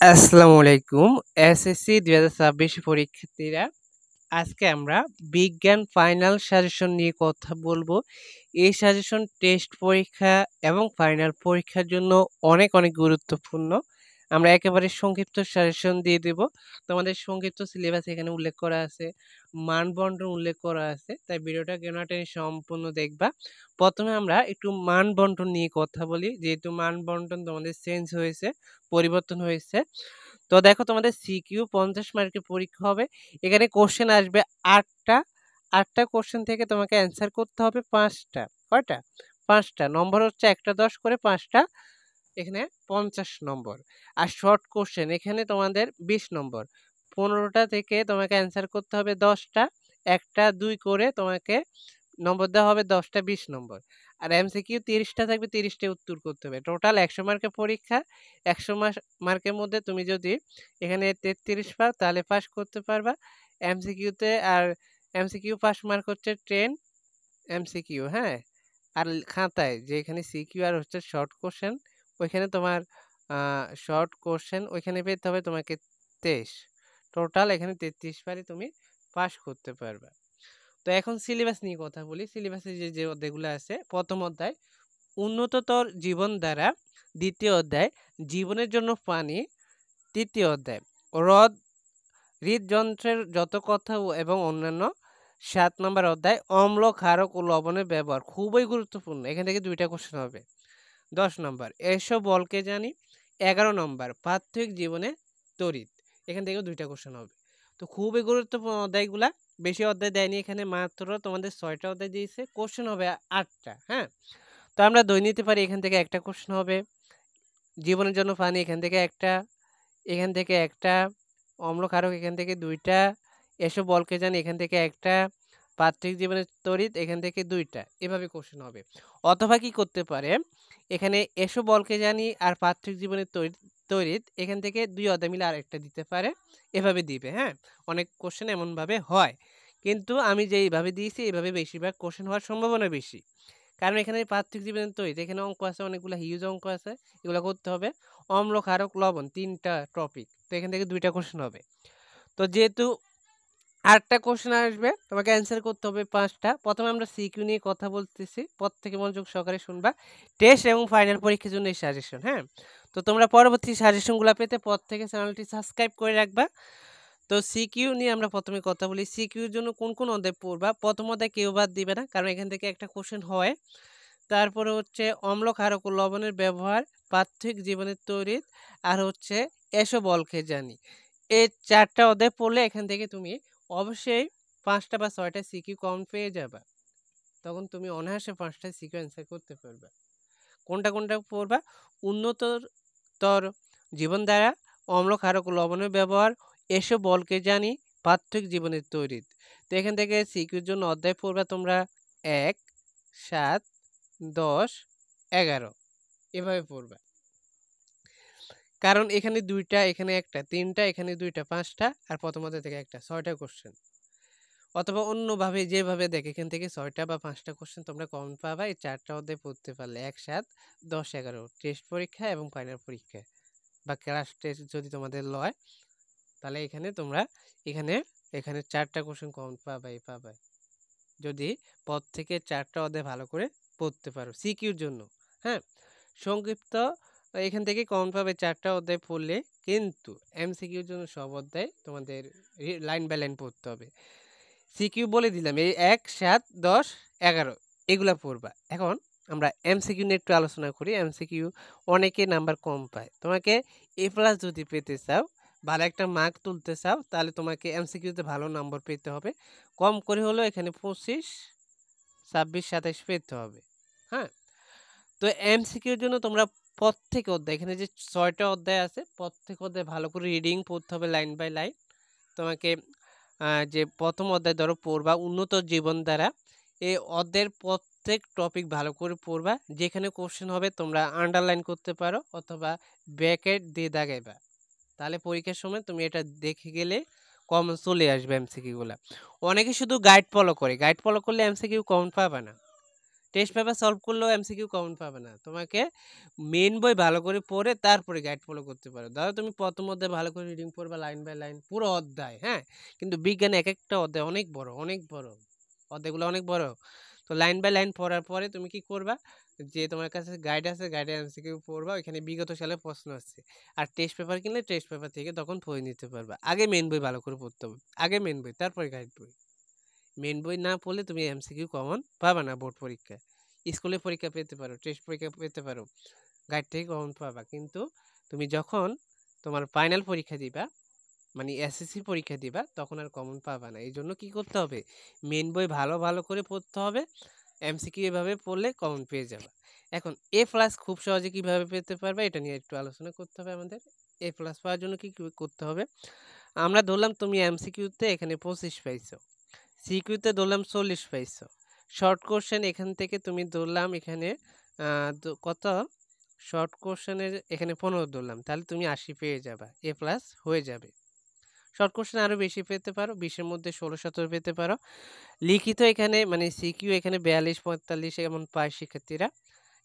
আসসালামু আলাইকুম। এসএসসি ২০২৬ পরীক্ষার্থীরা, আজকে আমরা বিজ্ঞান ফাইনাল সাজেশন নিয়ে কথা বলবো। এই সাজেশন টেস্ট পরীক্ষা এবং ফাইনাল পরীক্ষার জন্য অনেক গুরুত্বপূর্ণ। আমরা একেবারে সংক্ষিপ্ত সাজেশন দিয়ে দেব। তোমাদের সংক্ষিপ্ত সিলেবাস এখানে উল্লেখ করা আছে, মানবন্টন উল্লেখ করা আছে। তাই ভিডিওটা কেউ না টেনে সম্পূর্ণ দেখবা। প্রথমে আমরা একটু মানবন্টন নিয়ে কথা বলি, যেহেতু মানবন্টন তোমাদের চেঞ্জ হয়েছে, পরিবর্তন হয়েছে। তো দেখো, তোমাদের সিকিউ 50 মার্কের পরীক্ষা হবে। এখানে কোশ্চেন আসবে 8টা। 8টা কোশ্চেন থেকে তোমাকে অ্যান্সার করতে হবে 5টা। কয়টা? 5টা। নম্বর হচ্ছে 1টা 10 করে 5টা, এখানে 50 নম্বর। আর শর্ট কোশ্চেন এখানে তোমাদের 20 নম্বর। 15টা থেকে তোমাকে অ্যান্সার করতে হবে 10টা। 1টা 2 করে তোমাকে নম্বর দেওয়া হবে 10টা 20 নম্বর। আর এমসিকিউ 30টা থাকবে, 30টায় উত্তর করতে হবে। টোটাল 100 মার্কের পরীক্ষা। 100 মার্কের মধ্যে তুমি যদি এখানে 33 পাও তাহলে পাস করতে পারবা এমসিকিউতে। আর এমসিকিউ পাস মার্ক হচ্ছে 10 এমসিকিউ, হ্যাঁ। আর খাতায় যে এখানে সিকিউ আর হচ্ছে শর্ট কোশ্চেন, ওইখানে তোমার শর্ট কোশ্চেন ওইখানে পেতে হবে তোমাকে 23। টোটাল এখানে 33 পারে তুমি পাস করতে পারবা। তো এখন সিলেবাস নিয়ে কথা বলি। সিলেবাসে যে অধ্যায়গুলো আছে, প্রথম অধ্যায় উন্নততর জীবন দ্বারা, দ্বিতীয় অধ্যায় জীবনের জন্য পানি, তৃতীয় অধ্যায় হ্রদ হৃদযন্ত্রের যত কথা এবং অন্যান্য, 7 নম্বর অধ্যায় অম্ল ক্ষারক ও লবণের ব্যবহার, খুবই গুরুত্বপূর্ণ। এখান থেকে 2টা কোশ্চেন হবে। 10 নম্বর এসব বলকে জানি। 11 নম্বর প্রাত্যহিক জীবনে তড়িৎ, এখান থেকেও 2টা কোশ্চেন হবে। তো খুবই গুরুত্বপূর্ণ অধ্যায়গুলা। বেশি অধ্যায় দেয়নি এখানে, মাত্র তোমাদের 6টা অধ্যায় দিয়েছে, কোশ্চেন হবে 8টা, হ্যাঁ। তো আমরা ধরে নিতে পারি এখান থেকে একটা কোশ্চেন হবে। জীবনের জন্য পানি এখান থেকে একটা, এখান থেকে একটা, অম্ল ক্ষারক এখান থেকে 2টা, এসব বলকে জানি এখান থেকে একটা, প্রাত্যহিক জীবনের তড়িৎ এখান থেকে 2টা। এভাবে কোশ্চেন হবে। অথবা কি করতে পারে, এখানে এসব বলকে জানি আর প্রাত্যহিক জীবনের তড়িৎ এখান থেকে 2 অধ্যায় মিলে আরেকটা দিতে পারে। এভাবে দিবে, হ্যাঁ। অনেক কোশ্চেন এমনভাবে হয়, কিন্তু আমি যেইভাবে দিয়েছি এইভাবে বেশিরভাগ কোশ্চেন হওয়ার সম্ভাবনা বেশি। কারণ এখানে প্রাত্যহিক জীবনের তড়িৎ, এখানে অঙ্ক আছে, অনেকগুলো হিউজ অঙ্ক আছে, এগুলো করতে হবে। অম্ল ক্ষারক লবণ 3টা টপিক, তো এখান থেকে 2টা কোশ্চেন হবে। তো যেহেতু 8টা কোশ্চেন আসবে, তোমাকে অ্যান্সার করতে হবে 5টা। প্রথমে আমরা সিকিউ নিয়ে কথা বলতেছি, প্রত্যেকে মনোযোগ সহকারে শুনবা। টেস্ট এবং ফাইনাল পরীক্ষার জন্য এই সাজেশন, হ্যাঁ। তো তোমরা পরবর্তী সাজেশনগুলো পেতে প্রত্যেকে চ্যানেলটি সাবস্ক্রাইব করে রাখবা। তো সিকিউ নিয়ে আমরা প্রথমে কথা বলি। সিকিউর জন্য কোন কোন অধ্যায় পড়বা? প্রথম অধ্যায় কেউ বাদ দিবে না, কারণ এখান থেকে একটা কোশ্চেন হয়। তারপরে হচ্ছে অম্ল ক্ষারক ও লবণের ব্যবহার, প্রাত্যহিক জীবনের তড়িৎ, আর হচ্ছে এসব বলকে জানি। এই 4টা অধ্যায় পড়লে এখান থেকে তুমি অবশ্যই 5টা বা 6টা সিকিউ কমন পেয়ে যাবা। তখন তুমি অনায়াসে 5টা সিকিউ অ্যান্সার করতে পারবা। কোনটা কোনটা পড়বা? উন্নততর জীবন দ্বারা, অম্ল ক্ষারক ও লবণের ব্যবহার, এসব বলকে জানি, প্রাত্যহিক জীবনের তড়িৎ। তো এখান থেকে সিকিউর জন্য অধ্যায় পড়বা তোমরা 1, 7, 10, 11 এভাবে পড়বা। কারণ এখানে 2টা, এখানে একটা, 3টা, এখানে 2টা, 5টা, আর প্রথম অধ্যায় থেকে একটা, 6টা কোশ্চেন। অথবা অন্যভাবে যেভাবে দেখ, এখান থেকে 6টা বা 5টা কোশ্চেন তোমরা কমন পাবা এই 4টা অধ্যায় পড়তে পারলে। 1, 7, 10, 11 টেস্ট পরীক্ষা এবং ফাইনাল পরীক্ষা বা ক্লাস টেস্ট যদি তোমাদের লয়, তাহলে এখানে তোমরা এখানে এখানে 4টা কোশ্চেন কমন পাবাই যদি পদ থেকে 4টা অধ্যায় ভালো করে পড়তে পারো সিকিউর জন্য, হ্যাঁ। সংক্ষিপ্ত এখান থেকে কমন পাবে 4টা অধ্যায় পড়লে, কিন্তু এমসিকিউর জন্য সব অধ্যায় তোমাদের লাইন বাই লাইন পড়তে হবে। সিকিউ বলে দিলাম, এই 1, 7, 10, 11 এগুলা পড়বা। এখন আমরা এমসিকিউ নিয়ে একটু আলোচনা করি। এমসিকিউ অনেকে নাম্বার কম পায়। তোমাকে A+ যদি পেতে চাও, ভালো একটা মার্ক তুলতে চাও, তাহলে তোমাকে এমসিকিউতে ভালো নম্বর পেতে হবে। কম করে হলেও এখানে 25, 26, 27 পেতে হবে, হ্যাঁ। তো এমসিকিউর জন্য তোমরা প্রত্যেক অধ্যায়, এখানে যে 6টা অধ্যায় আছে, প্রত্যেক অধ্যায় ভালো করে রিডিং পড়তে হবে লাইন বাই লাইন। তোমাকে যে প্রথম অধ্যায় ধরো পড়বা উন্নত জীবন দ্বারা, এই অধ্যায়ের প্রত্যেক টপিক ভালো করে পড়বা। যেখানে কোশ্চেন হবে তোমরা আন্ডারলাইন করতে পারো অথবা ব্র্যাকেট দিয়ে দাগাইবা, তাহলে পরীক্ষার সময় তুমি এটা দেখে গেলে কমন চলে আসবে এমসিকিউ গুলা। অনেকে শুধু গাইড ফলো করে, গাইড ফলো করলে এমসিকিউ কমন পাবে না। টেস্ট পেপার সলভ করলেও এমসিকিউ কমন পাবে না। তোমাকে মেইন বই ভালো করে পড়ে তারপরে গাইড ফলো করতে পারো। ধরো তুমি প্রথম অধ্যায় ভালো করে রিডিং পড়বা লাইন বাই লাইন পুরো অধ্যায়, হ্যাঁ? কিন্তু বিজ্ঞানে একেকটা অধ্যায় অনেক বড়, অনেক বড়। অধ্যায়গুলো অনেক বড়। তো লাইন বাই লাইন পড়ার পরে তুমি কি করবা? যে তোমার কাছে গাইড আছে, গাইডের এমসিকিউ পড়বা। ওইখানে বিগত সালের প্রশ্ন আছে। আর টেস্ট পেপার কিনলে টেস্ট পেপার থেকে তখন পড়ে নিতে পারবা। আগে মেইন বই ভালো করে পড়তে হবে। আগে মেইন বই, তারপরে গাইড বই। মেইন বই না পড়লে তুমি এমসিকিউ কমন পাবা না বোর্ড পরীক্ষায়। স্কুলে পরীক্ষা পেতে পারো, টেস্ট পরীক্ষা পেতে পারো, গাইড থেকে কমন পাবা। কিন্তু তুমি যখন তোমার ফাইনাল পরীক্ষা দিবা, মানে এসএসসি পরীক্ষা দিবা, তখন আর কমন পাবা না। এই জন্য কি করতে হবে? মেইন বই ভালো ভালো করে পড়তে হবে। এমসিকিউ এভাবে পড়লে কমন পেয়ে যাবা। এখন এ প্লাস খুব সহজে কিভাবে পেতে পারবে এটা নিয়ে একটু আলোচনা করতে হবে আমাদের। এ প্লাস পাওয়ার জন্য কি কি করতে হবে? আমরা ধরলাম তুমি এমসিকিউতে এখানে 25 পাইছো, সিকিউতে ধরলাম 40 পাইছো। শর্ট কোশ্চেন এখান থেকে তুমি ধরলাম এখানে কত, শর্ট কোশ্চেনের এখানে 15 ধরলাম, তাহলে তুমি 80 পেয়ে যাবা, এ প্লাস হয়ে যাবে। শর্ট কোশ্চেন আরো বেশি পেতে পারো, 20-এর মধ্যে 16-17 পেতে পারো। লিখিত এখানে মানে সিকিউ এখানে 42-45 এমন পায় শিক্ষার্থীরা।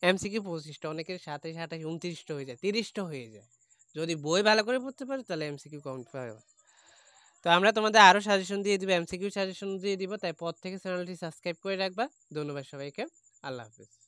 এমসিকিউ 25টা, অনেকের 27, 28, 29টা হয়ে যায়, 30টা হয়ে যায়। যদি বই ভালো করে পড়তে পারো তাহলে এমসিকিউ কম পাবে। তো আমরা তোমাদের আরো সাজেশন দিয়ে দিব, এমসিকিউ সাজেশন দিয়ে দিব, তাই পর থেকে চ্যানেলটি সাবস্ক্রাইব করে রাখবা। ধন্যবাদ সবাইকে। আল্লাহ হাফেজ।